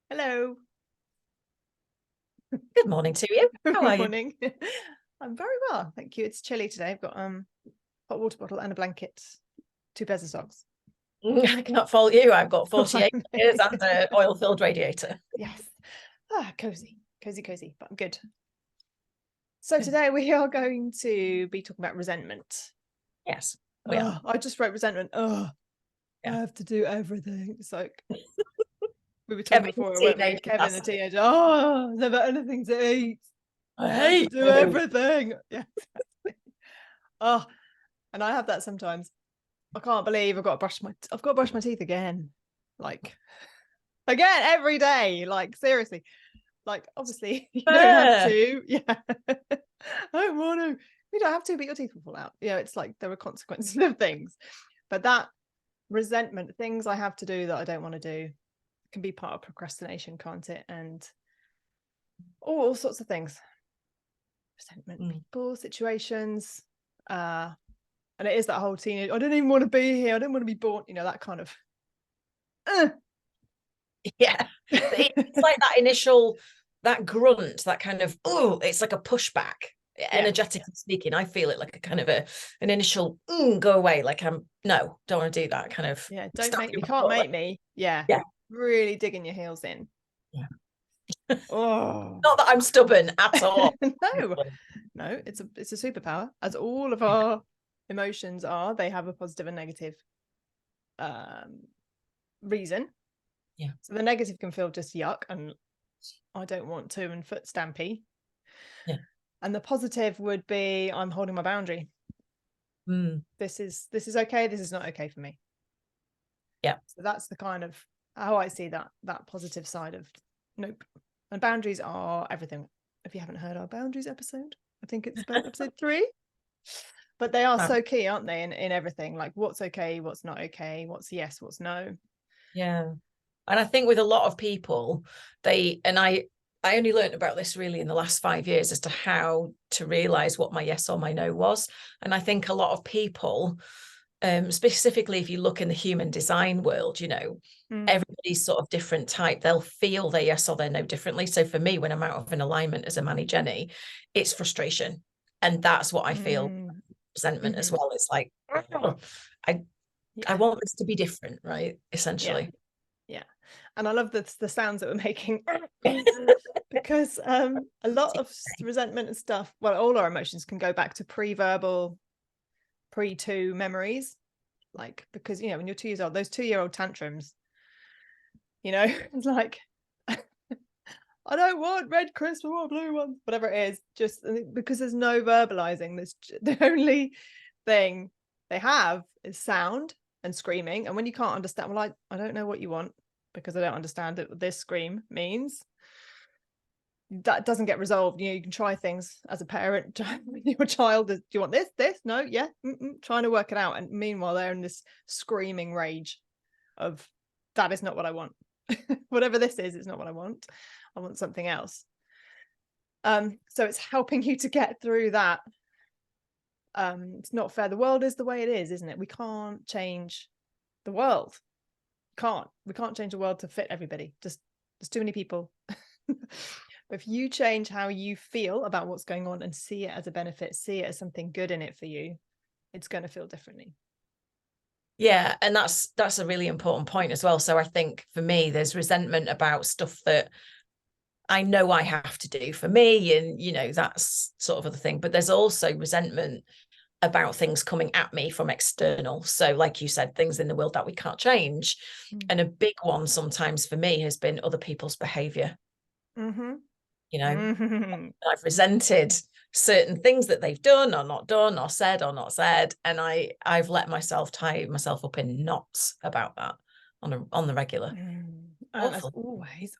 Hello. Good morning to you. How are Good you? morning. I'm very well, thank you. It's chilly today. I've got hot water bottle and a blanket, 2 pairs of socks. I can't fault you. I've got 48 Blimey. years and an oil-filled radiator. Yes. Cozy, cozy, cozy, but I'm good. So today we are going to be talking about resentment. Yes, we are. I just wrote resentment. I Yeah. have to do everything. It's like we were talking Kevin, before, weren't we? teenager, Kevin, that's the it. teenager. Never anything to eat. I I have to hate do you. everything. Yeah. Oh, and I have that sometimes. I can't believe I've got to brush my teeth again. Like again every day. Like seriously. Like obviously you don't have Fair. to. Yeah. I don't want to. You don't have to, but your teeth will fall out. Yeah, it's like there are consequences of things. But that resentment, things I have to do that I don't want to do, can be part of procrastination, can't it? And all sorts of things. Resentment, people, situations, and it is that whole teenage, I don't even want to be here, I don't want to be born, that kind of Yeah. It's like that initial, that grunt, that kind of, oh, it's like a pushback. Energetically speaking, I feel it like a kind of an initial go away. Like no, don't want to do that kind of. Yeah, Stamp you my can't foot, like, make me. Yeah. yeah. Really digging your heels in. Yeah. Oh. Not that I'm stubborn at all. No, it's a superpower, as all of our emotions are. They have a positive and negative reason. Yeah. So the negative can feel just yuck and I don't want to and foot stampy. Yeah. And the positive would be I'm holding my boundary. This is okay, this is not okay for me. Yeah. So that's the kind of how I see that positive side of nope. And boundaries are everything. If you haven't heard our boundaries episode, I think it's about episode 3. But they are so key, aren't they, in everything? Like what's okay, what's not okay, what's yes, what's no. Yeah. And I think with a lot of people, I only learned about this really in the last 5 years as to how to realize what my yes or my no was. And I think a lot of people, specifically if you look in the human design world, everybody's sort of different type. They'll feel their yes or their no differently. So for me, when I'm out of an alignment as a Manny Jenny, it's frustration. And that's what I feel, resentment as well. It's like, oh, I want this to be different, right? Essentially. Yeah. And I love the sounds that we're making because a lot of resentment and stuff, well, all our emotions can go back to pre-verbal, pre-2 memories. Like, because, when you're 2 years old, those 2-year-old tantrums, it's like, I don't want red crisps, I want blue ones, whatever it is, just because there's no verbalizing. The only thing they have is sound and screaming. And when you can't understand, well, I don't know what you want because I don't understand what this scream means. That doesn't get resolved. You can try things as a parent. Your child is, do you want this? No, yeah. Trying to work it out. And meanwhile, they're in this screaming rage of that is not what I want. Whatever this is, it's not what I want. I want something else. So it's helping you to get through that. It's not fair. The world is the way it is, isn't it? We can't change the world. We can't change the world to fit everybody. Just there's too many people. But if you change how you feel about what's going on and see it as a benefit, see it as something good in it for you, it's going to feel differently. Yeah, and that's a really important point as well. So I think for me, there's resentment about stuff that I know I have to do for me, and that's sort of other thing. But there's also resentment about things coming at me from external. So, like you said, things in the world that we can't change. And a big one sometimes for me has been other people's behavior. I've resented certain things that they've done or not done or said, and I've let myself tie myself up in knots about that on the regular. And as always,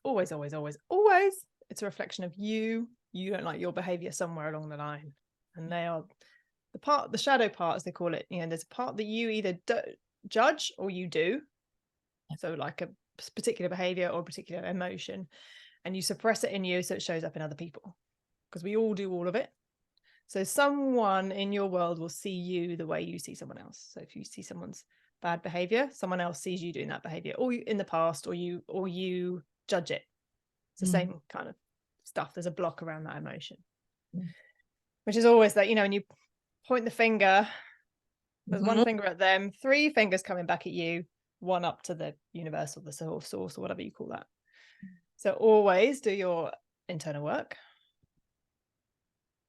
it's a reflection of you don't like your behavior somewhere along the line, and they are the shadow part, as they call it. There's a part that you either judge or you do, so like a particular behavior or a particular emotion, and you suppress it in you so it shows up in other people, because we all do all of it. So someone in your world will see you the way you see someone else. So if you see someone's bad behavior, someone else sees you doing that behavior, or in the past, or you judge it It's the same kind of stuff. There's a block around that emotion, Mm. which is always that, when you point the finger, there's one finger at them, 3 fingers coming back at you, 1 up to the universe or the source or whatever you call that. So always do your internal work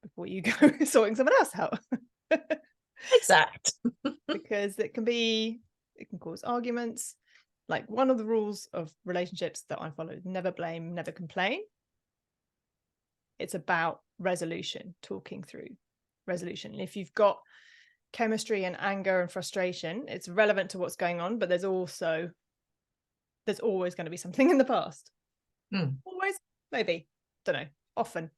before you go sorting someone else out. Exact. Because it can cause arguments. Like, one of the rules of relationships that I follow is never blame, never complain. It's about resolution, talking through resolution. And if you've got chemistry and anger and frustration, it's relevant to what's going on, but there's always going to be something in the past. Always, maybe, don't know, often.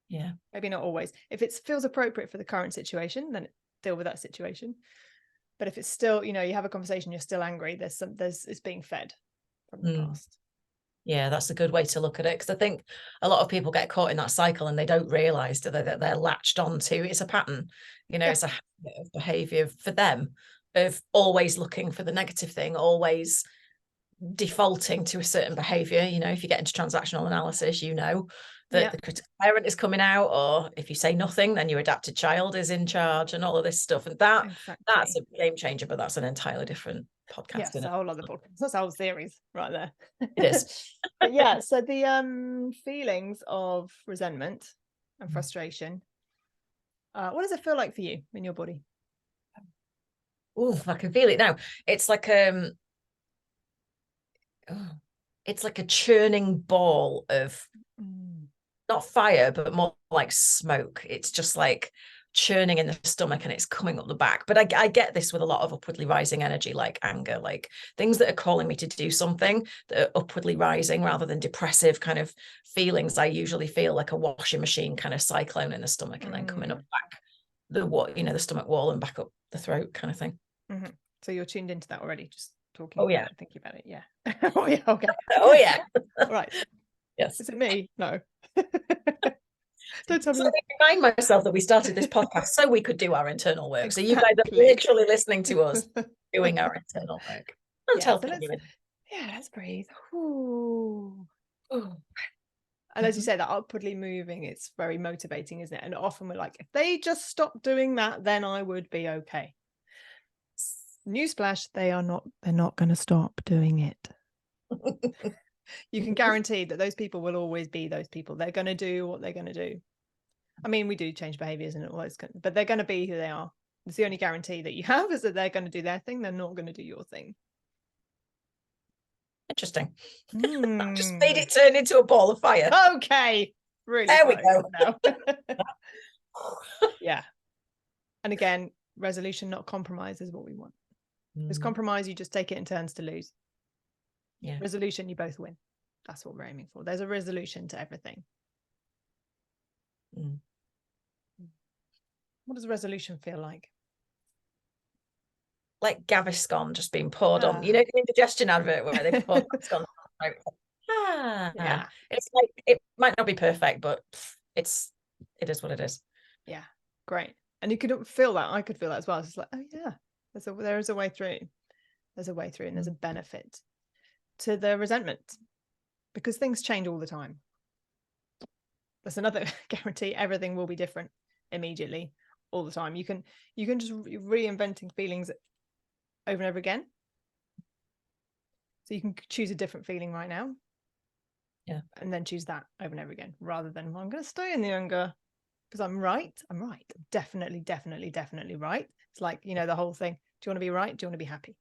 Yeah, maybe not always. If it feels appropriate for the current situation, then deal with that situation. But if it's still, you have a conversation, you're still angry, it's being fed from the past. Yeah, that's a good way to look at it, because I think a lot of people get caught in that cycle and they don't realize that they're latched onto it's a pattern. It's a habit of behavior for them, of always looking for the negative thing, always defaulting to a certain behavior. If you get into transactional analysis, that the critical parent is coming out, or if you say nothing, then your adapted child is in charge, and all of this stuff. And that's a game changer, but that's an entirely different podcast. Yes, a whole other podcast. That's a whole series right there. It is. But yeah, so the feelings of resentment and frustration, what does it feel like for you in your body? Oh, I can feel it now. It's like it's like a churning ball of not fire, but more like smoke. It's just like churning in the stomach, and it's coming up the back. But I get this with a lot of upwardly rising energy, like anger, like things that are calling me to do something that are upwardly rising rather than depressive kind of feelings. I usually feel like a washing machine kind of cyclone in the stomach, and then coming up back the stomach wall and back up the throat kind of thing. So you're tuned into that already, just talking about it, thinking about it. Yeah. Oh yeah. Okay. Oh yeah. Right. Yes. Is it me? No. Don't tell me. So I remind myself that we started this podcast so we could do our internal work. Exactly. So you guys are literally listening to us doing our internal work. Let's breathe. Ooh. And as you say, that upwardly moving, it's very motivating, isn't it? And often we're like, if they just stop doing that, then I would be okay. Newsflash, they're not going to stop doing it. You can guarantee that those people will always be those people. They're going to do what they're going to do. I mean, we do change behaviors and all those, but they're going to be who they are. It's the only guarantee that you have, is that they're going to do their thing. They're not going to do your thing. Interesting. I've just made it turn into a ball of fire. Okay. Really. There we go. Now. Yeah. And again, resolution, not compromise, is what we want. Because compromise, you just take it in turns to lose. Yeah. Resolution, you both win. That's what we're aiming for. There's a resolution to everything. What does resolution feel like? Like Gaviscon just being poured on. The indigestion advert where they pour Gaviscon. Yeah. It's like, it might not be perfect, but it is what it is. Yeah. Great. And you could feel that. I could feel that as well. It's like, oh yeah, there is a way through. There's a way through, and there's a benefit to the resentment, because things change all the time. That's another guarantee. Everything will be different immediately, all the time. You can just reinventing feelings over and over again. So you can choose a different feeling right now. Yeah. And then choose that over and over again, rather than, well, I'm going to stay in the anger because I'm right. I'm definitely right. It's like, the whole thing. Do you want to be right? Do you want to be happy?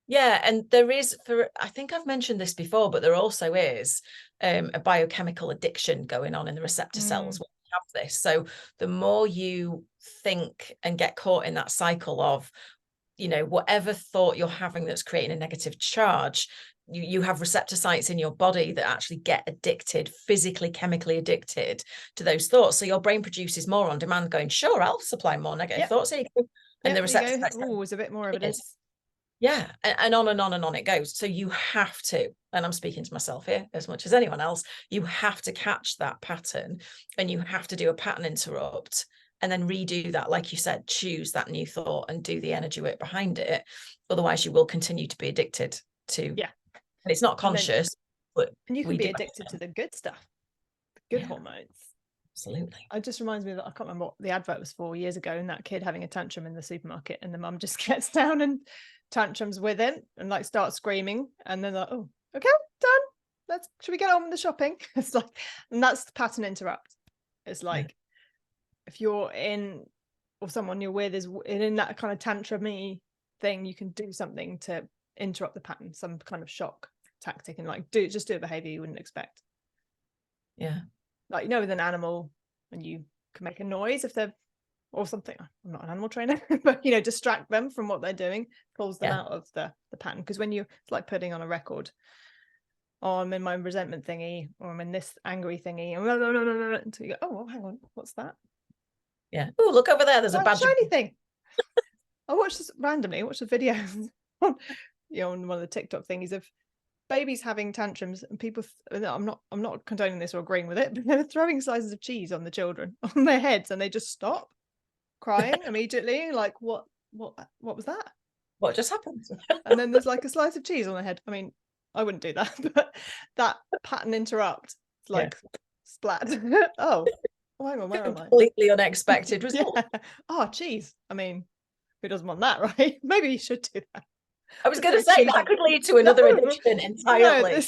Yeah, and there is, I think I've mentioned this before, but there also is a biochemical addiction going on in the receptor cells when you have this. So the more you think and get caught in that cycle of, whatever thought you're having that's creating a negative charge, you have receptor sites in your body that actually get addicted, physically, chemically addicted to those thoughts. So your brain produces more on demand, going, sure, I'll supply more negative thoughts. Here you go. And the receptor sites, there's a bit more evidence. Yeah, and on and on and on it goes. So you have to, and I'm speaking to myself here as much as anyone else, you have to catch that pattern, and you have to do a pattern interrupt, and then redo that, like you said, choose that new thought and do the energy work behind it. Otherwise you will continue to be addicted to, and it's not conscious, And you can we be do. addicted to the good stuff, the good Yeah. hormones. Absolutely. It just reminds me that I can't remember what the advert was for years ago, and that kid having a tantrum in the supermarket, and the mum just gets down and tantrums with him and like starts screaming, and then like, oh, okay, done. Should we get on with the shopping? It's like, and that's the pattern interrupt. It's like if you're in, or someone you're with is in that kind of tantrum-y thing, you can do something to interrupt the pattern, some kind of shock tactic, and like just do a behavior you wouldn't expect. Yeah. Like, you know, with an animal, and you can make a noise if they're, or something. I'm not an animal trainer, but you know, distract them from what they're doing, pulls them out of the pattern. Because when it's like putting on a record, oh, I'm in my resentment thingy, or I'm in this angry thingy, and until you go, oh, well, hang on, what's that? Yeah. Oh, look over there. There's a badge. Shiny thing. I watched this randomly. I watched a video on, on one of the TikTok thingies of babies having tantrums, and people. I'm not condoning this or agreeing with it, but they're throwing slices of cheese on the children on their heads, and they just stop crying immediately. Like, what was that? What just happened? And then there's like a slice of cheese on their head. I mean, I wouldn't do that, but that pattern interrupt, like splat. Oh, hang on, where am I? Completely unexpected result. Yeah. Oh, cheese. I mean, who doesn't want that, right? Maybe you should do that. I was going to say that could lead to another addiction entirely.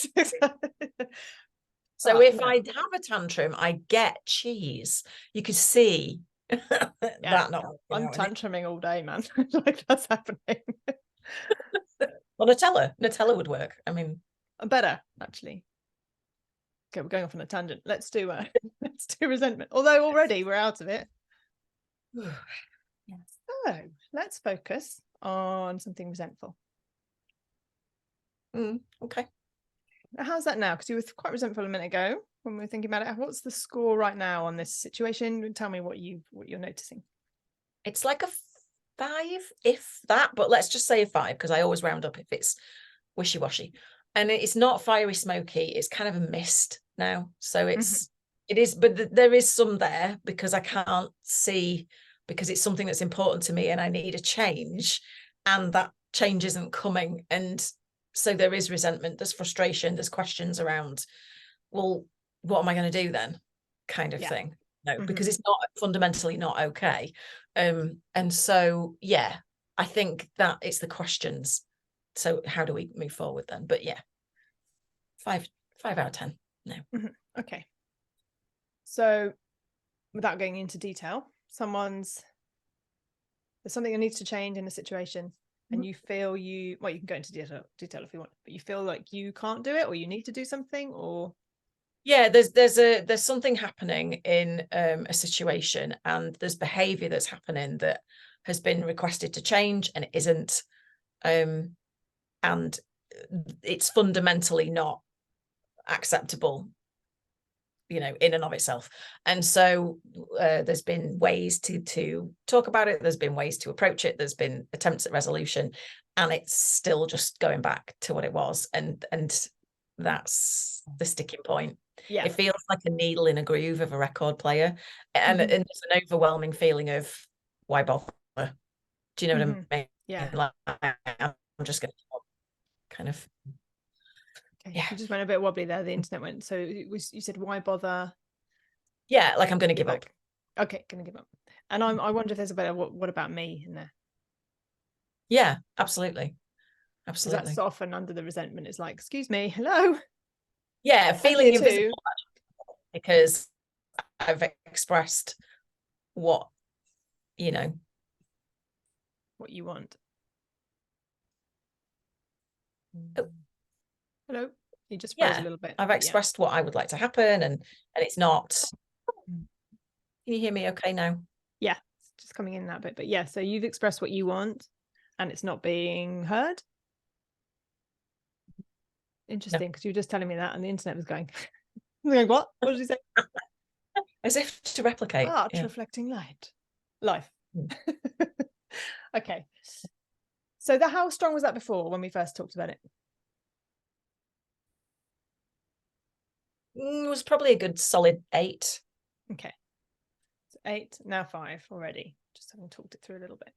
So if I have a tantrum, I get cheese. You could see that not. I'm tantruming all day, man. Like, that's happening. Well, Nutella would work. I mean, better actually. Okay, we're going off on a tangent. Let's do resentment. Although already we're out of it. Yes. So let's focus on something resentful. Okay. How's that now? Because you were quite resentful a minute ago when we were thinking about it. What's the score right now on this situation? Tell me what you're noticing. It's like a 5, if that, but let's just say a 5, because I always round up if it's wishy-washy. And it's not fiery smoky, it's kind of a mist now. So it is, but there is some there because I can't see, because it's something that's important to me and I need a change, and that change isn't coming. And so there is resentment, there's frustration, there's questions around, well, what am I going to do then? Kind of thing. No, because it's not fundamentally not okay. And so, yeah, I think that it's the questions. So how do we move forward then? But yeah, 5 out of 10. No. Okay. So without going into detail, there's something that needs to change in a situation, and you feel you can go into detail if you want, but you feel like you can't do it, or you need to do something, or there's something happening in a situation, and there's behavior that's happening that has been requested to change and it isn't, and it's fundamentally not acceptable, in and of itself. And so there's been ways to talk about it, there's been ways to approach it, there's been attempts at resolution, and it's still just going back to what it was, and that's the sticking point. It feels like a needle in a groove of a record player, and there's an overwhelming feeling of, why bother? Do you know what I mean? Yeah. Like, I'm just gonna kind of. Okay. Yeah. You just went a bit wobbly there. The internet went. So you said, why bother? Yeah, like I'm going to give up. Okay, going to give up. And I wonder if there's a better what about me in there? Yeah, absolutely. Absolutely. That's often under the resentment. It's like, excuse me, hello. Yeah, feeling invisible, because I've expressed what you want. Oh. Hello. You just froze a little bit. I've expressed what I would like to happen, and it's not. Can you hear me okay now? Yeah, it's just coming in that bit. But yeah, so you've expressed what you want and it's not being heard. Interesting, because you were just telling me that and the internet was going, what? What did you say? As if to replicate. Reflecting life. Okay. So how strong was that before when we first talked about it? It was probably a good solid 8. Okay. So 8, now 5 already. Just having talked it through a little bit.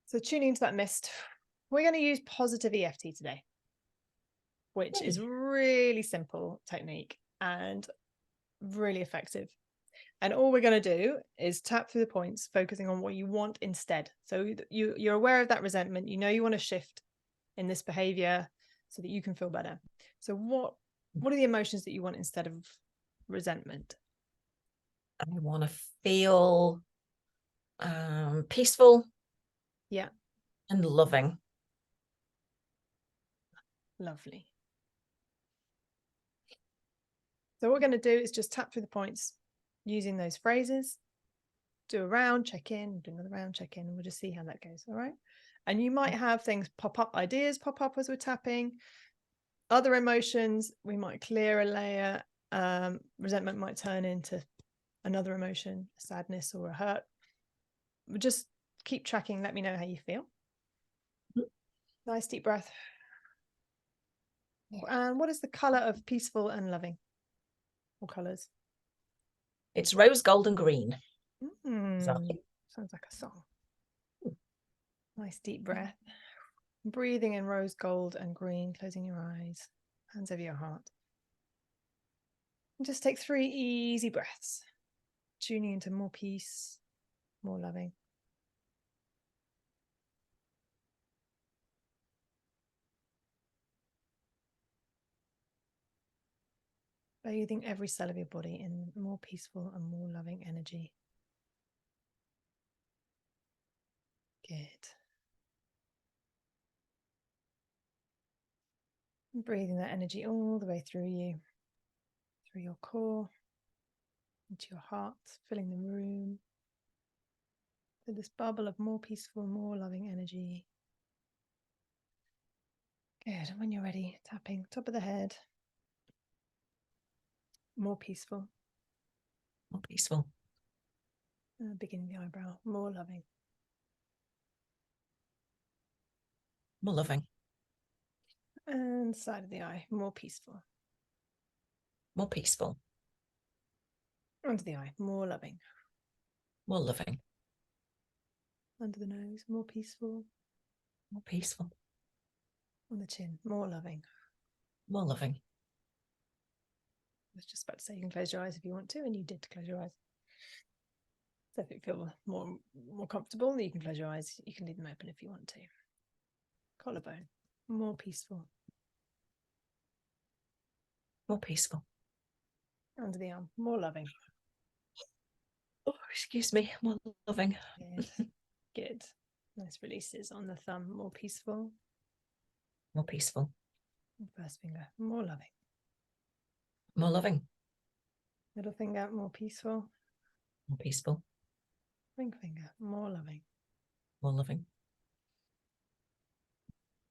So tuning into that mist, we're going to use positive EFT today. which is really simple technique and really effective. And all we're going to do is tap through the points, focusing on what you want instead. So you're aware of that resentment. You know you want to shift in this behavior so that you can feel better. So what are the emotions that you want instead of resentment? I want to feel peaceful. Yeah. And loving. Lovely. So what we're going to do is just tap through the points using those phrases. Do a round, check in, do another round, check in, and we'll just see how that goes. All right. And you might have things pop up, ideas pop up as we're tapping. Other emotions, we might clear a layer. Resentment might turn into another emotion, a sadness or a hurt. We'll just keep tracking. Let me know how you feel. Nice deep breath. And what is the color of peaceful and loving? What colors? It's rose, gold, and green. Sounds like a song. Nice deep breath. Breathing in rose, gold, and green. Closing your eyes. Hands over your heart. And just take 3 easy breaths. Tuning into more peace, more loving. Bathing every cell of your body in more peaceful and more loving energy. Good. And breathing that energy all the way through you, through your core, into your heart, filling the room with this bubble of more peaceful, more loving energy. Good. And when you're ready, tapping top of the head. More peaceful. More peaceful. Beginning the eyebrow. More loving. More loving. And side of the eye. More peaceful. More peaceful. Under the eye. More loving. More loving. Under the nose. More peaceful. More peaceful. On the chin. More loving. More loving. I was just about to say you can close your eyes if you want to, and you did close your eyes. So if you feel more comfortable, you can close your eyes. You can leave them open if you want to. Collarbone. More peaceful. More peaceful. Under the arm. More loving. Oh, excuse me. More loving. Good. Good. Nice releases on the thumb. More peaceful. More peaceful. First finger. More loving. More loving. Middle finger. More peaceful. More peaceful. Ring finger. More loving. More loving.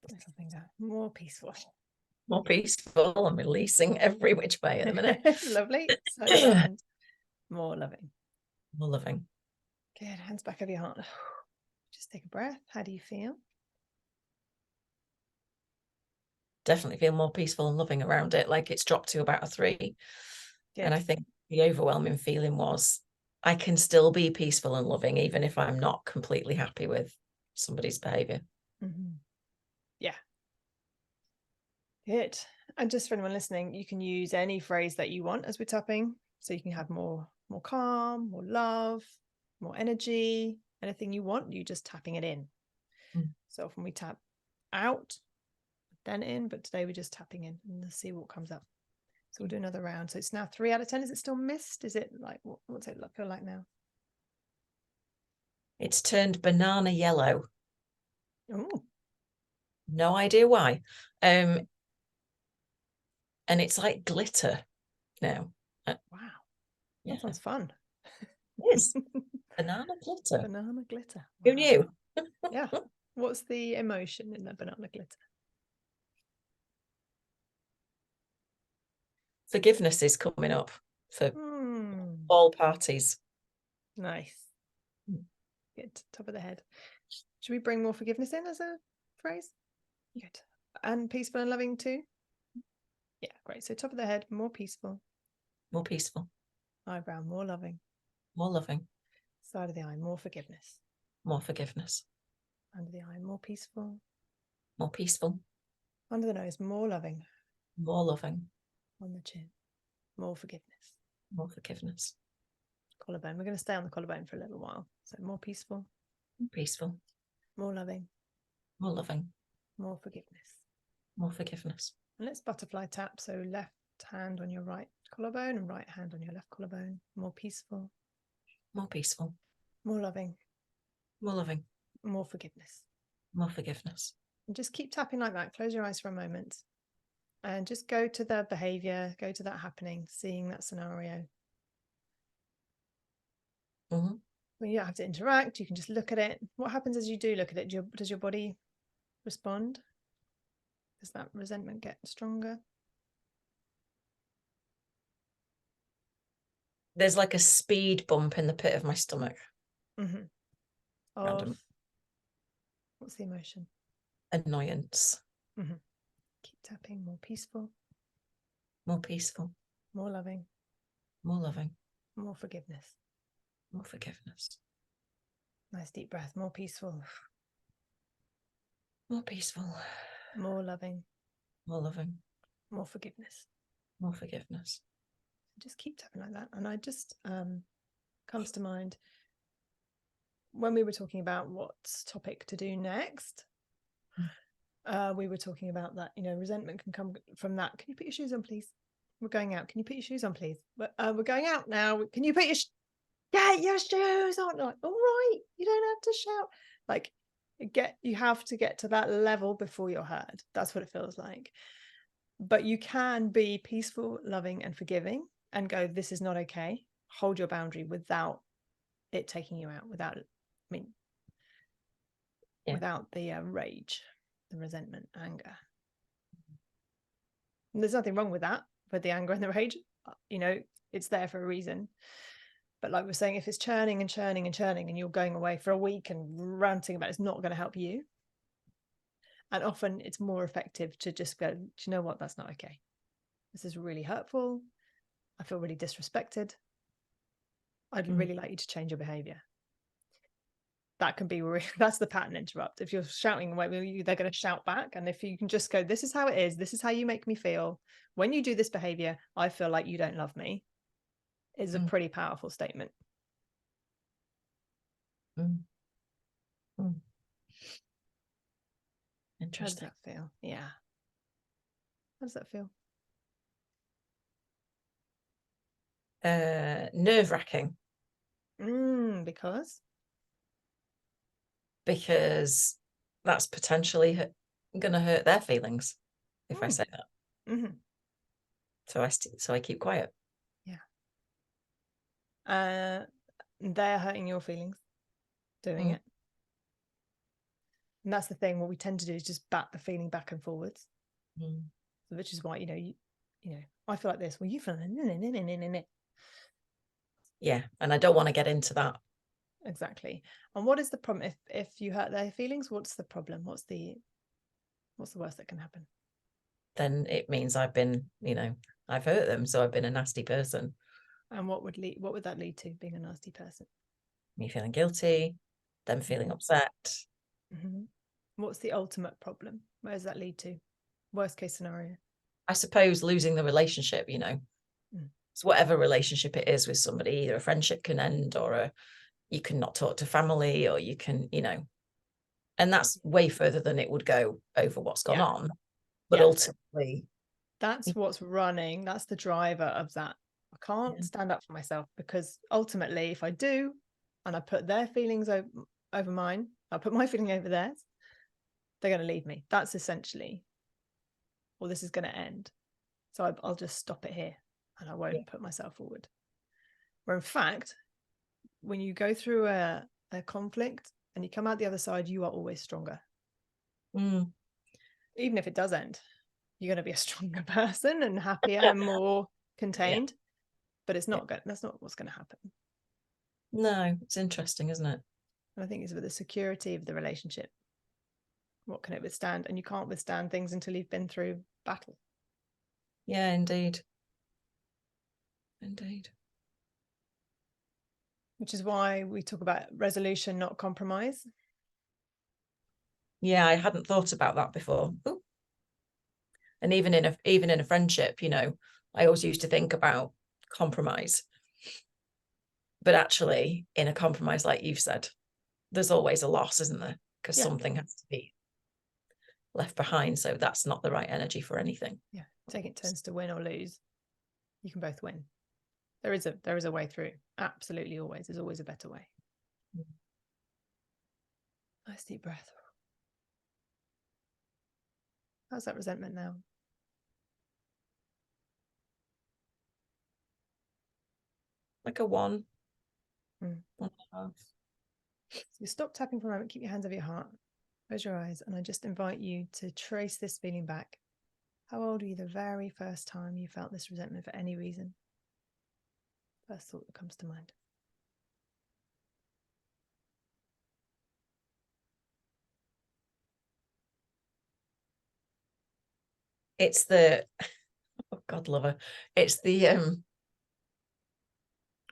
Little finger. More peaceful. More peaceful. I'm releasing every which way at the minute. Lovely. Side of the hand. More loving. More loving. Good. Hands back over your heart. Just take a breath. How do you feel? Definitely feel more peaceful and loving around it. Like it's dropped to about a 3. Good. And I think the overwhelming feeling was I can still be peaceful and loving even if I'm not completely happy with somebody's behavior. Mm-hmm. Yeah. Good. And just for anyone listening, you can use any phrase that you want as we're tapping. So you can have more calm, more love, more energy, anything you want, you just tapping it in. So often we tap out, then in, but today we're just tapping in and let's see what comes up. So we'll do another round. So it's now 3 out of 10. Is it still missed? Is it like, what's it feel like now? It's turned banana yellow. Oh. No idea why. And it's like glitter now. Wow. Yeah. That sounds fun. It is. Banana glitter. Banana glitter. Wow. Who knew? Yeah. What's the emotion in that banana glitter? Forgiveness is coming up for all parties. Nice. Good. Top of the head. Should we bring more forgiveness in as a phrase? Good. And peaceful and loving too? Yeah, great. So top of the head, more peaceful. More peaceful. Eyebrow, more loving. More loving. Side of the eye, more forgiveness. More forgiveness. Under the eye, more peaceful. More peaceful. Under the nose, more loving. More loving. On the chin. More forgiveness. More forgiveness. Collarbone. We're going to stay on the collarbone for a little while. So more peaceful. More peaceful. More loving. More loving. More forgiveness. More forgiveness. And let's butterfly tap. So left hand on your right collarbone and right hand on your left collarbone. More peaceful. More peaceful. More loving. More loving. More forgiveness. More forgiveness. And just keep tapping like that. Close your eyes for a moment. And just go to the behavior, go to that happening, seeing that scenario. Mm-hmm. When you don't have to interact, you can just look at it. What happens as you do look at it? Does your body respond? Does that resentment get stronger? There's like a speed bump in the pit of my stomach. Mm-hmm. Random. What's the emotion? Annoyance. Mm-hmm. Keep tapping. More peaceful. More peaceful. More loving. More loving. More forgiveness. More forgiveness. Nice deep breath. More peaceful. More peaceful. More loving. More loving. More forgiveness. More forgiveness. Just keep tapping like that. And I just comes to mind when we were talking about what topic to do next. We were talking about that, resentment can come from that. Can you put your shoes on, please? We're going out. Can you put your shoes on, please? We're going out now. Can you put get your shoes on? Like, all right, you don't have to shout. Like, you have to get to that level before you're heard. That's what it feels like. But you can be peaceful, loving, and forgiving, and go, this is not okay. Hold your boundary without it taking you out. Without the rage, the resentment, anger. And there's nothing wrong with that, with the anger and the rage. It's there for a reason. But like we're saying, if it's churning and churning and churning and you're going away for a week and ranting about it, it's not going to help you. And often it's more effective to just go, do you know what? That's not okay. This is really hurtful. I feel really disrespected. I'd really like you to change your behavior. That can be that's the pattern interrupt. If you're shouting away, they're going to shout back. And if you can just go, this is how it is. This is how you make me feel. When you do this behavior, I feel like you don't love me. Is a pretty powerful statement. Interesting. How does that feel? Yeah. How does that feel? Nerve-wracking. Because that's potentially going to hurt their feelings if I say that. Mm-hmm. So I keep quiet. Yeah. They're hurting your feelings doing it. And that's the thing. What we tend to do is just bat the feeling back and forwards, which is why, I feel like this. Well, you feel yeah, and I don't want to get into that. Exactly. And what is the problem if you hurt their feelings? What's the problem? What's the worst that can happen? Then it means I've been, I've hurt them, so I've been a nasty person. And what would that lead to, being a nasty person? Me feeling guilty, them feeling upset. Mm-hmm. What's the ultimate problem? Where does that lead to? Worst case scenario? I suppose losing the relationship, So whatever relationship it is with somebody, either a friendship can end or you can not talk to family, or you can, and that's way further than it would go over what's gone on. But ultimately, that's what's running. That's the driver of that. I can't stand up for myself, because ultimately, if I do, and I put their feelings over mine, I put my feeling over theirs, they're going to leave me. That's essentially, well, this is going to end. So I'll just stop it here, and I won't put myself forward. Where in fact, when you go through a conflict and you come out the other side, you are always stronger. Even if it does end, you're going to be a stronger person and happier and more contained. But it's not good. That's not what's going to happen. No, it's interesting, isn't it? And I think it's with the security of the relationship. What can it withstand? And you can't withstand things until you've been through battle. Yeah, indeed. Indeed. Which is why we talk about resolution, not compromise. Yeah, I hadn't thought about that before. Ooh. And even in a friendship, you know, I always used to think about compromise. But actually, in a compromise, like you've said, there's always a loss, isn't there? Because something has to be left behind. So that's not the right energy for anything. Yeah. Taking turns to win or lose. You can both win. There is a way through. Absolutely, always. There's always a better way. Nice deep breath. How's that resentment now? Like a 1. Mm. 1.5. So you stop tapping for a moment, keep your hands over your heart, close your eyes, and I just invite you to trace this feeling back. How old were you the very first time you felt this resentment for any reason? First thought that comes to mind. It's the, oh God, love her. It's the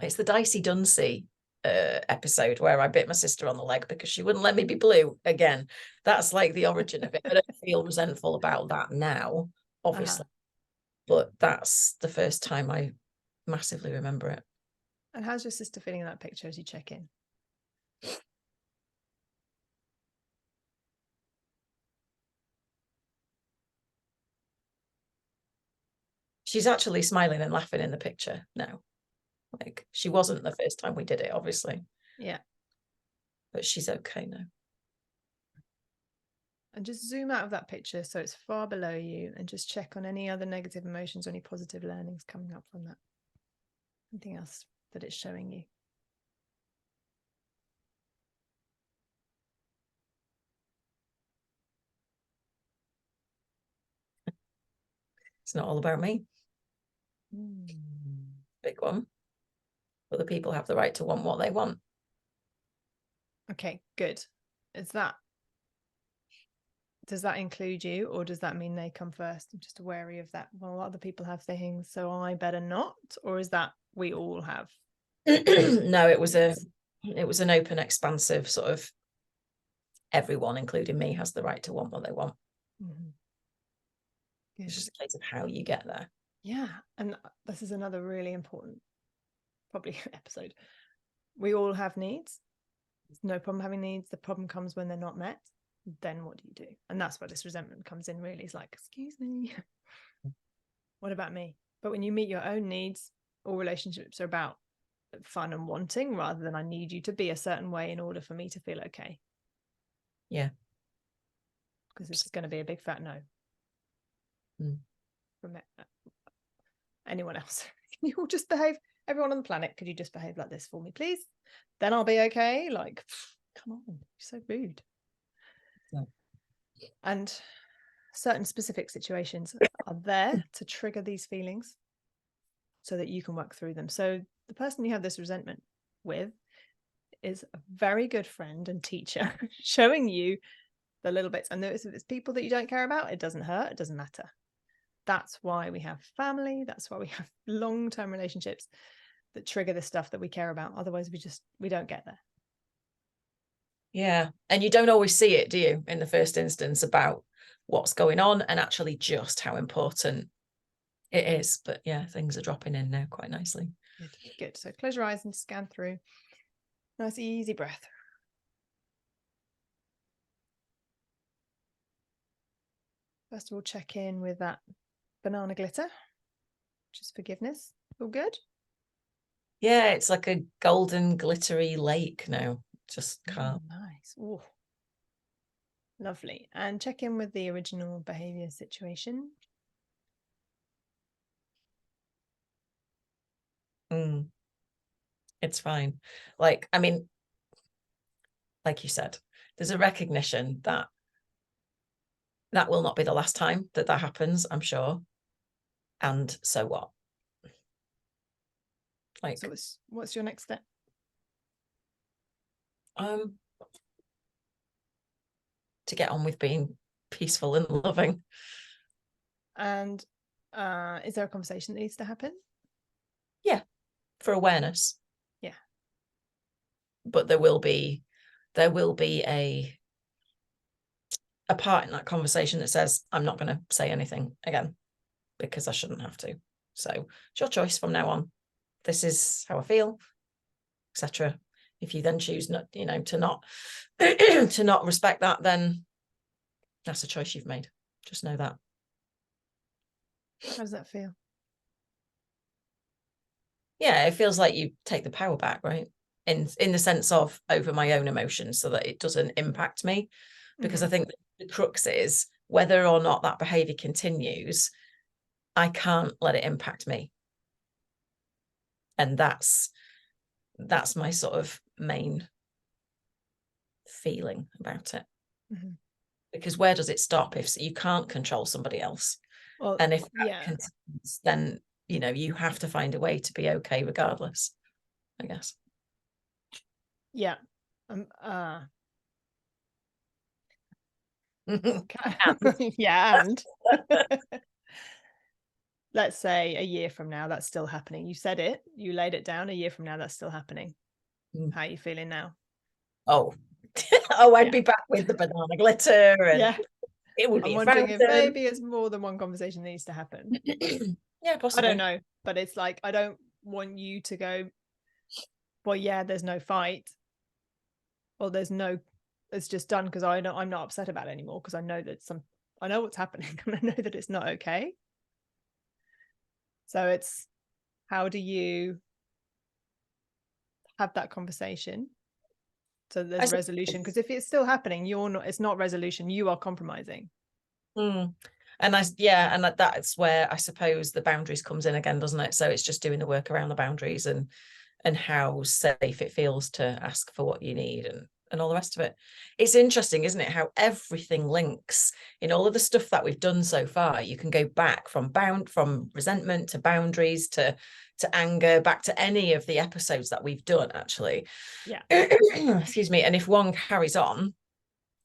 Dicey Dunsey episode where I bit my sister on the leg because she wouldn't let me be blue again. That's like the origin of it. I don't feel resentful about that now, obviously, but that's the first time I massively remember it. And how's your sister feeling in that picture as you check in? She's actually smiling and laughing in the picture now. Like, she wasn't the first time we did it, obviously. Yeah. But she's okay now. And just zoom out of that picture so it's far below you, and just check on any other negative emotions or any positive learnings coming up from that. Anything else that it's showing you? It's not all about me. Big one. Other people have the right to want what they want. Okay, good. Does that include you, or does that mean they come first? I'm just wary of that. Well, other people have things, so I better not. Or is that we all have? No, it was an open, expansive sort of, everyone, including me, has the right to want what they want. Mm-hmm. It's just a case of how you get there. Yeah. And this is another really important, probably, episode. We all have needs. There's no problem having needs. The problem comes when they're not met. Then what do you do? And that's where this resentment comes in, really. It's like, excuse me, what about me? But when you meet your own needs, all relationships are about fun and wanting, rather than I need you to be a certain way in order for me to feel okay. Yeah. Because this is going to be a big fat no. From anyone else. Can you all just behave? Everyone on the planet, could you just behave like this for me, please? Then I'll be okay. Like, come on, you're so rude. Yeah. And certain specific situations are there to trigger these feelings so that you can work through them. So the person you have this resentment with is a very good friend and teacher, showing you the little bits. And if it's people that you don't care about, it doesn't hurt, it doesn't matter. That's why we have family. That's why we have long-term relationships that trigger the stuff that we care about. Otherwise, we don't get there. Yeah. And you don't always see it, do you, in the first instance, about what's going on and actually just how important it is. But yeah, things are dropping in now quite nicely. Good. So close your eyes and scan through. Nice, easy breath. First of all, check in with that banana glitter, which is forgiveness. All good? Yeah, it's like a golden glittery lake now. Just calm. Nice. Ooh. Lovely. And check in with the original behavior situation. It's fine. Like, I mean, like you said, there's a recognition that that will not be the last time that happens, I'm sure. And so what? Like, so what's your next step? To get on with being peaceful and loving. And is there a conversation that needs to happen? Yeah, for awareness. Yeah. But there will be a a part in that conversation that says, I'm not going to say anything again because I shouldn't have to. So it's your choice from now on. This is how I feel, etc. If you then choose not, to not to not respect that, then that's a choice you've made. Just know that. How does that feel? Yeah, it feels like you take the power back, right? In the sense of over my own emotions, so that it doesn't impact me. Because I think the crux is whether or not that behavior continues, I can't let it impact me. And that's my sort of main feeling about it. Because where does it stop if you can't control somebody else? Well, and if that continues, then you have to find a way to be okay regardless, I guess. Yeah. Yeah, and let's say a year from now that's still happening. You said it, you laid it down. A year from now that's still happening. How are you feeling now? I'd be back with the banana glitter, and it would be. I'm wondering if maybe it's more than one conversation that needs to happen. Yeah, possibly. I don't know, but it's like I don't want you to go, well, yeah, there's no fight, or it's just done because I'm not upset about it anymore because I know what's happening and I know that it's not okay. So it's, how do you have that conversation so there's resolution? Because if it's still happening, it's not resolution, you are compromising. And that's where I suppose the boundaries comes in again, doesn't it? So it's just doing the work around the boundaries and how safe it feels to ask for what you need and all the rest of it. It's interesting, isn't it, how everything links in all of the stuff that we've done so far. You can go back from resentment to boundaries to anger, back to any of the episodes that we've done, actually. Yeah. Excuse me. And if one carries on,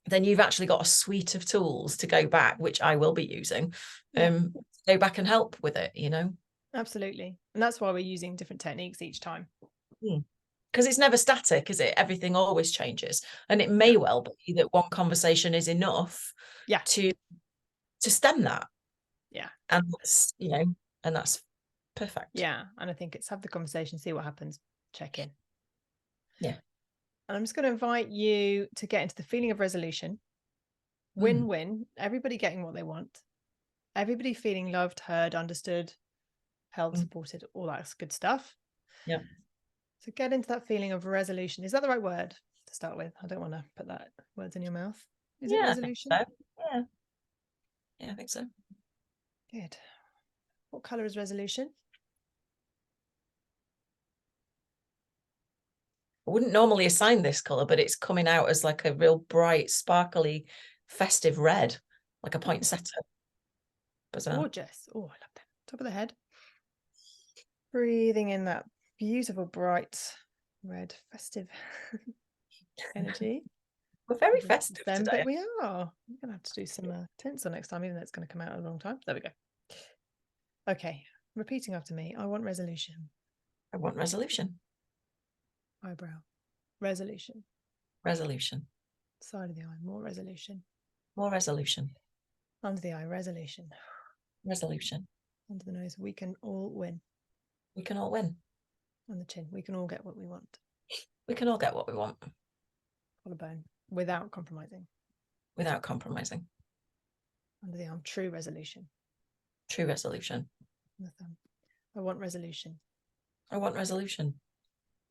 then you've actually got a suite of tools to go back, which I will be using, go back and help with it, Absolutely. And that's why we're using different techniques each time. Because it's never static, is it? Everything always changes. And it may well be that one conversation is enough to stem that. Yeah. And that's, and that's perfect. Yeah. And I think it's have the conversation, see what happens, check in. Yeah. And I'm just going to invite you to get into the feeling of resolution. Win-win. Everybody getting what they want. Everybody feeling loved, heard, understood, held, supported, all that good stuff. Yeah. So get into that feeling of resolution. Is that the right word to start with? I don't want to put that words in your mouth. Is it resolution? I think so. Yeah, I think so. Good. What color is resolution? I wouldn't normally assign this color, but it's coming out as like a real bright, sparkly, festive red, like a poinsettia. Bizarre. Gorgeous. Oh, I love that. Top of the head. Breathing in that beautiful, bright, red, festive energy. We're very festive today. But we are. We're going to have to do some tinsel next time, even though it's going to come out in a long time. There we go. Okay. Repeating after me. I want resolution. I want resolution. Eyebrow. Resolution. Resolution. Side of the eye. More resolution. More resolution. Under the eye. Resolution. Resolution. Under the nose. We can all win. We can all win. On the chin. We can all get what we want. We can all get what we want. Collarbone. Without compromising. Without compromising. Under the arm. True resolution. True resolution. On the thumb. I want resolution. I want resolution.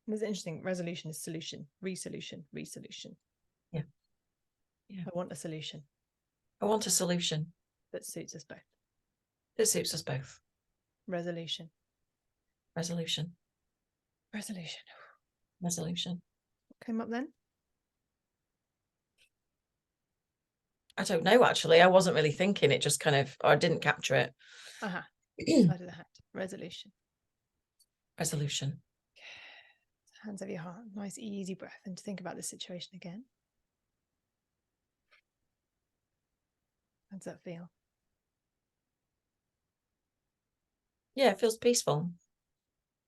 And it's interesting. Resolution is solution. Resolution. Resolution. Yeah. I want a solution. I want a solution. That suits us both. That suits us both. Resolution. Resolution. Resolution. Resolution. What came up then? I don't know, actually. I wasn't really thinking. It just kind of, or I didn't capture it. Side of the hat. Resolution. Resolution. Hands over your heart. Nice, easy breath. And to think about this situation again. How does that feel? Yeah, it feels peaceful.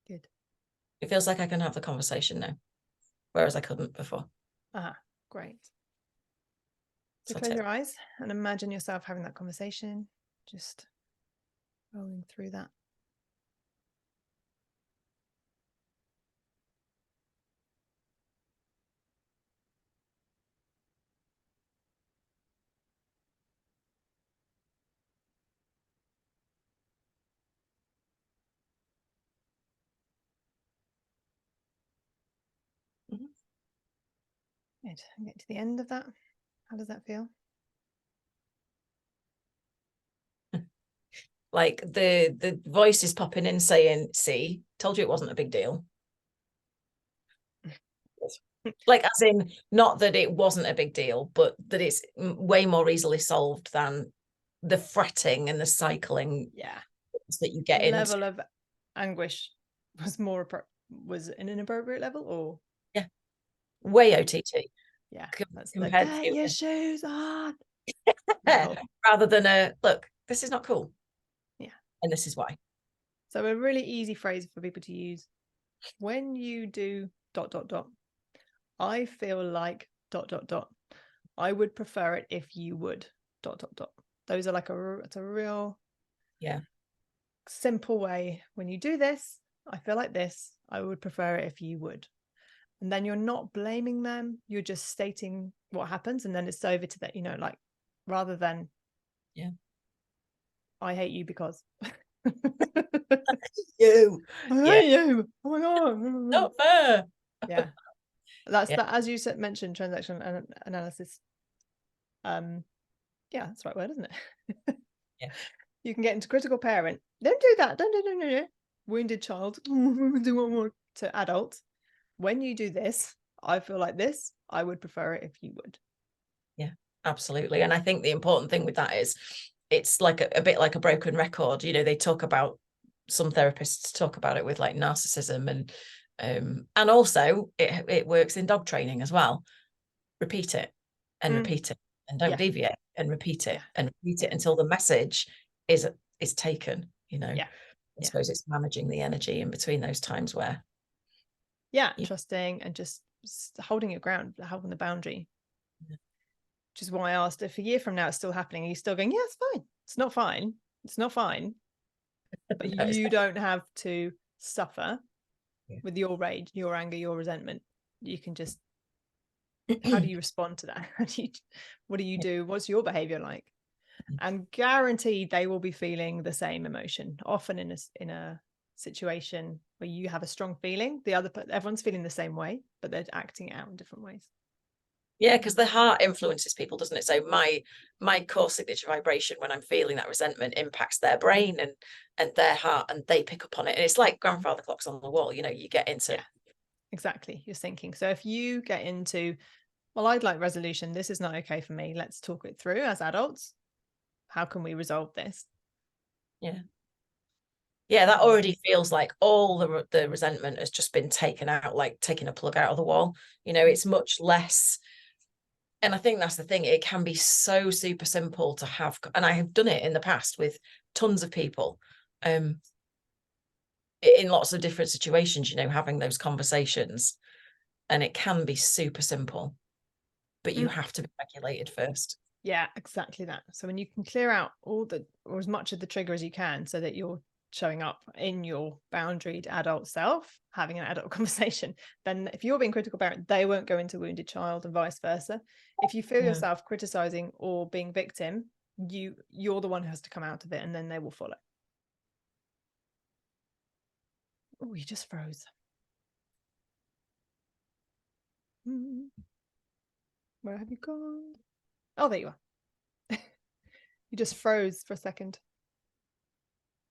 Good. It feels like I can have the conversation now, whereas I couldn't before. Great. So close your eyes and imagine yourself having that conversation, just rolling through that. Good. And get to the end of that. How does that feel? Like the voice is popping in saying, see, told you it wasn't a big deal. Like, as in, not that it wasn't a big deal, but that it's way more easily solved than the fretting and the cycling that you get in. Level of anguish was was an inappropriate level, or way OTT. Yeah, that's compared like, to get your shoes on. rather than look, this is not cool. Yeah. And this is why. So a really easy phrase for people to use when you do ... I feel like ... I would prefer it if you would ... Those are like it's a real simple way. When you do this, I feel like this, I would prefer it if you would. And then you're not blaming them, you're just stating what happens, and then it's over to that, like, rather than I hate you because you I hate you, oh my god, not fair. Yeah, that's that, as you said, mentioned transaction analysis. Yeah, that's the right word, isn't it? You can get into critical parent. Don't do that. Don't. Wounded child. Do one more to adult. When you do this, I feel like this, I would prefer it if you would. Yeah, absolutely. And I think the important thing with that is it's like a bit like a broken record. They talk about, some therapists talk about it with like narcissism, and also it works in dog training as well. Repeat it and repeat it, and don't deviate, and repeat it and repeat it until the message is taken. I suppose it's managing the energy in between those times where trusting and just holding your ground, holding the boundary. Which is why I asked if a year from now it's still happening, are you still going, yeah, it's fine, it's not fine, it's not fine. But you don't have to suffer with your rage, your anger, your resentment. You can just, how do you respond to that? What do you do? What's your behavior like? And guaranteed they will be feeling the same emotion. Often in a situation where you have a strong feeling, everyone's feeling the same way, but they're acting out in different ways. Yeah, because the heart influences people, doesn't it? So my core signature vibration when I'm feeling that resentment impacts their brain and their heart, and they pick up on it. And it's like grandfather clocks on the wall. You get into exactly, you're thinking. So if you get into, well, I'd like resolution, this is not okay for me, let's talk it through as adults. How can we resolve this? Yeah, that already feels like all the resentment has just been taken out, like taking a plug out of the wall. It's much less. And I think that's the thing. It can be so super simple to have, and I have done it in the past with tons of people, in lots of different situations, having those conversations, and it can be super simple, but you have to be regulated first. Yeah, exactly that. So when you can clear out or as much of the trigger as you can, so that you're showing up in your boundaried adult self, having an adult conversation, then if you're being critical parent, they won't go into wounded child, and vice versa. If you feel yourself criticizing or being victim, you're the one who has to come out of it, and then they will follow. Oh, you just froze. Where have you gone? Oh, there you are. You just froze for a second.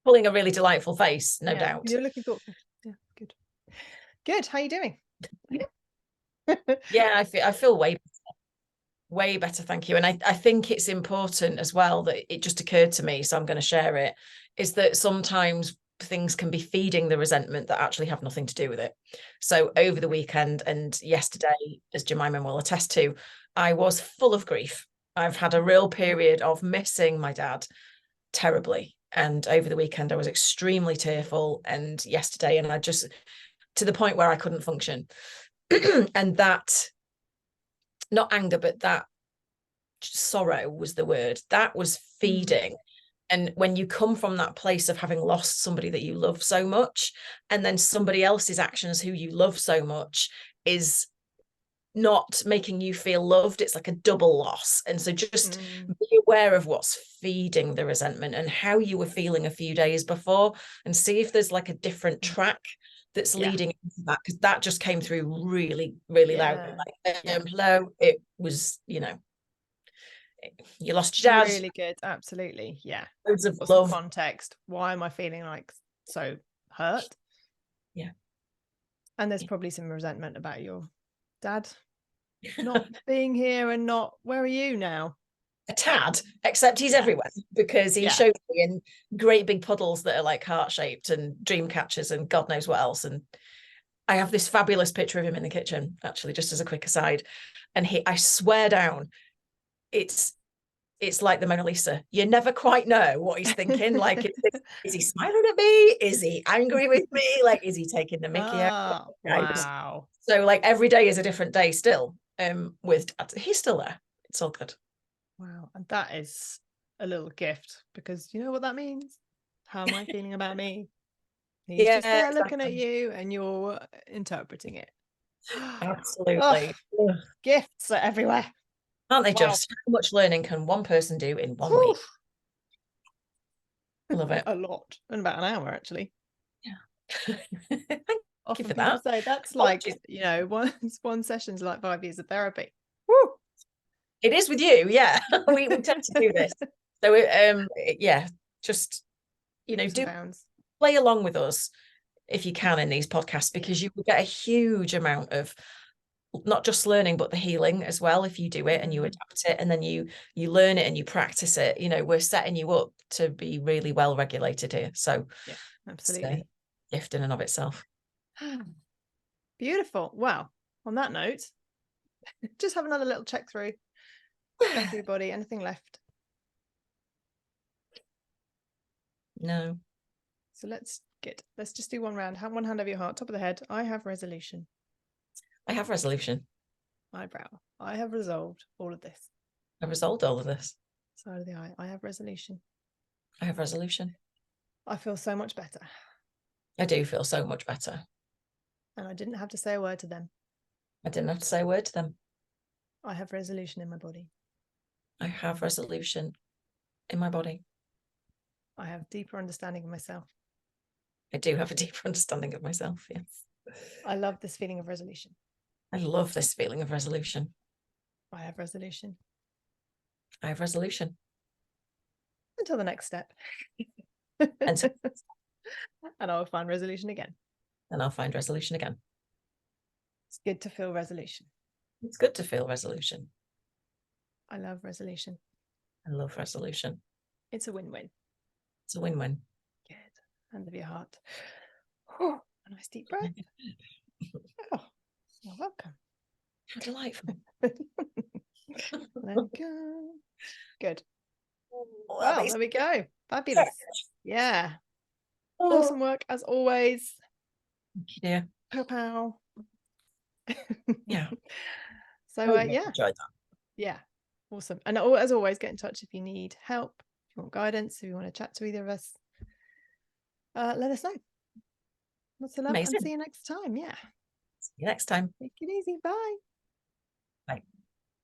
Pulling a really delightful face, no doubt. You're looking thoughtful. Yeah, good. Good. How are you doing? Yeah, I feel way better, thank you. And I think it's important as well that it just occurred to me, so I'm going to share it, is that sometimes things can be feeding the resentment that actually have nothing to do with it. So over the weekend and yesterday, as Jemima will attest to, I was full of grief. I've had a real period of missing my dad terribly. And over the weekend, I was extremely tearful. And yesterday, and I just, to the point where I couldn't function. And that, not anger, but that sorrow was the word. That was feeding. And when you come from that place of having lost somebody that you love so much, and then somebody else's actions who you love so much is not making you feel loved, it's like a double loss. And so just be aware of what's feeding the resentment and how you were feeling a few days before, and see if there's like a different track that's leading into that, because that just came through really, really loudly. Like, hello, it was, you know, you lost your dad. Really good. Absolutely. Yeah. Loads of What's love. the context? Why am I feeling like so hurt? Yeah. And there's probably some resentment about your dad not being here and not, where are you now? A tad, except he's everywhere, because he showed me in great big puddles that are like heart-shaped and dream catchers and God knows what else. And I have this fabulous picture of him in the kitchen, actually, just as a quick aside. And I swear down, it's like the Mona Lisa. You never quite know what he's thinking. Like, is he smiling at me? Is he angry with me? Like, is he taking the mickey out? Wow. So like every day is a different day still. With dad. He's still there. It's all good. Wow. And that is a little gift, because you know what that means? How am I feeling about me? He's just there looking at you and you're interpreting it. Absolutely. Gifts are everywhere. Aren't they just? How much learning can one person do in 1 week? I love it. A lot. In about an hour, actually. Yeah. Often people say that's like, you know, one session's like 5 years of therapy. Woo! It is with you, yeah. we tend to do this. So yeah, just, you know, play along with us if you can in these podcasts, because you will get a huge amount of not just learning, but the healing as well, if you do it and you adapt it and then you learn it and you practice it. You know, we're setting you up to be really well regulated here. So yeah, absolutely. Gift in and of itself. Beautiful. Well, on that note, just have another little check through your body. Anything left? No. So let's just do one round. Have one hand over your heart, top of the head. I have resolution. I have resolution. Eyebrow. I have resolved all of this. I've resolved all of this. Side of the eye. I have resolution. I have resolution. I feel so much better. I do feel so much better. And I didn't have to say a word to them. I didn't have to say a word to them. I have resolution in my body. I have resolution in my body. I have deeper understanding of myself. I do have a deeper understanding of myself, yes. I love this feeling of resolution. I love this feeling of resolution. I have resolution. I have resolution. Until the next step. And I'll find resolution again. And I'll find resolution again. It's good to feel resolution. It's good to feel resolution. I love resolution. I love resolution. It's a win-win. It's a win-win. Good. Hand of your heart. Oh, a nice deep breath. Oh, you're welcome. How delightful. Let go. Good. Well, there we go. Fabulous. Yeah. Awesome work as always. Thank you, dear. Pow pow. Yeah. So yeah. Enjoyed that. Yeah. Awesome. And as always, get in touch if you need help, if you want guidance, if you want to chat to either of us. Let us know. Lots of love. Amazing. And see you next time. Yeah. See you next time. Take it easy. Bye.